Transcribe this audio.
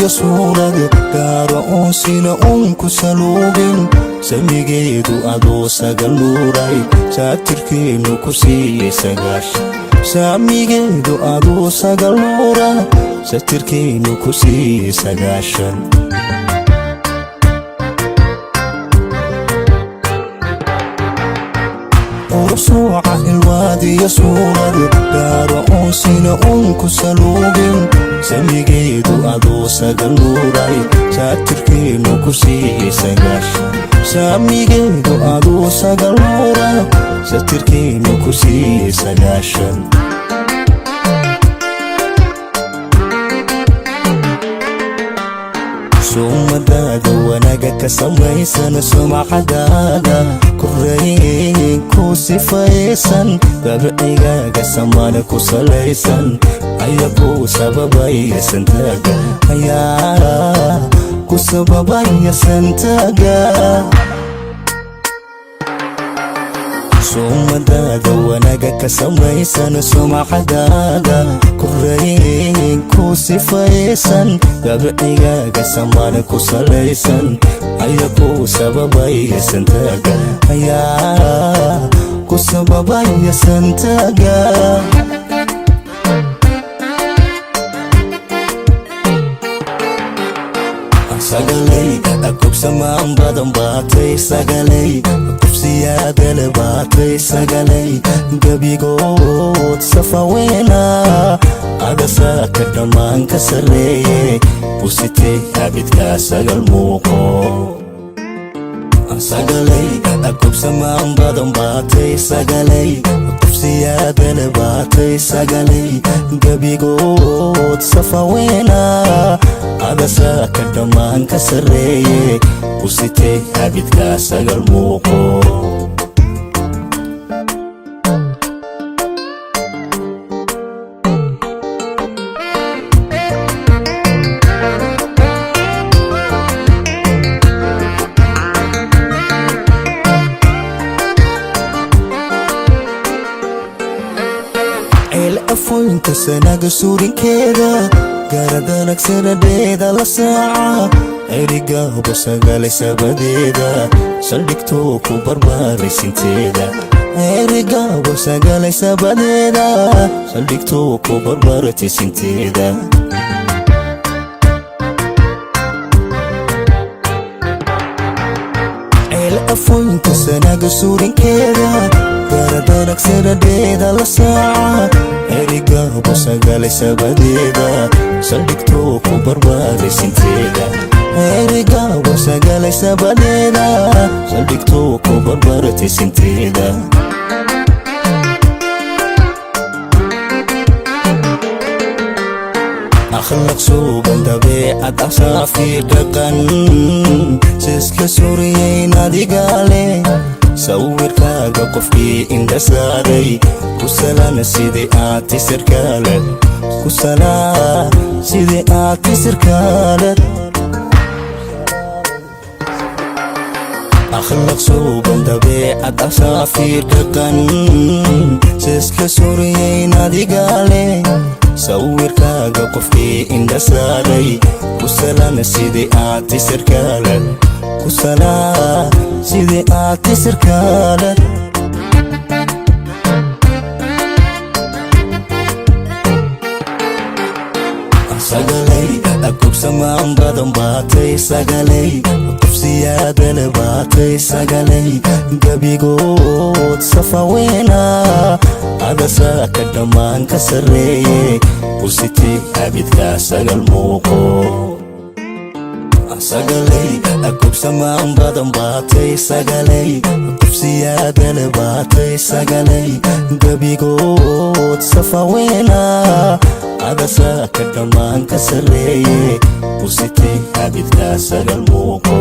suurad gaaro oon sina uun ku saluugin samigeedu adoo sagal nuuray saatirkeenu ku siiyey sagaashan saamigeedu adoo sagal nuura saatirkeenu ku siiyey sagaashan ursuuca ilwaadiya suurad gaaro oon sina uun ku saluugin samigeedu adoo sagal nuuray saatirkeenu ku siiyey sagaashan saamigeedu adoo sagal nuura saatirkeenu ku siiyey sagaashan suumadaada wanaaga ka samaysan sumcadaada koreyn ku sifaysan dabcigaaga samaana ku salaysan ayaa ku sababaya santaaga ayaa ku sababaya santaaga suumadaada wanaaga ka samaysan sumcadaada koreyn ku sifaysan dabcigaaga samaana ku salaysan ayaa ku sababaya santaaga ayaa ku sababaya santaaga sagalay akubsamaan badan baatay sagalay kufsiyaadale baatay sagalay gabigood safaweena adasaaka dhammaan ka sarreeye busitay abidkaa sagal muuqo sagalay akubsamaan badan baatay sagalay kufsiyaadale baatay sagalay gabigood safaweena adasaaka dhammaan ka sarreeye busitay abidkaa sagal muuqo afoynta sanaga suurinkeeda garadanag sanadeeda la saaca erigaaba sagalay sabadeeda saldhigtoo ku barbaaray sinteeda erigaaba sagalay sabadeeda saldhigtoo ku barbaaratay sinteeda afoynta sanaga suurinkeeda garadanag sanadeeda la saaca erigaaba sagalay sabadeeda saldhigtoo ku barbaaray sinteeda erigaaba sagalay sabadeeda saldhigtoo ku barbaaratay sinteeda akhlaq suuban dabeecad asaafi dhaqan siska suriyeen adigaale sawirkaaga qofkii indha saaray ku salana sidii aad tisirkaale ku salaa sidii aad tisirkaale akhlaq suuban dabeecad asaafi dhaqan siska suriyeen adigaale sawirkaaga qofkii indha saaray ku salana sidii aad tisirkaale ku salaa sidii aad tisirkaale sagalay akubsamaan badan baatay sagalay kufsiyaadale baatay sagalay gabigood safaweena adasaaka dhammaan ka sarreeye busitay abidkaa sagal muuqo sagalay akubsamaan badan baatay sagalay kufsiyaadale baatay sagalay gabigood safaweena adasaaka dhammaan ka sarreeye busitay abidkaa sagal muuqo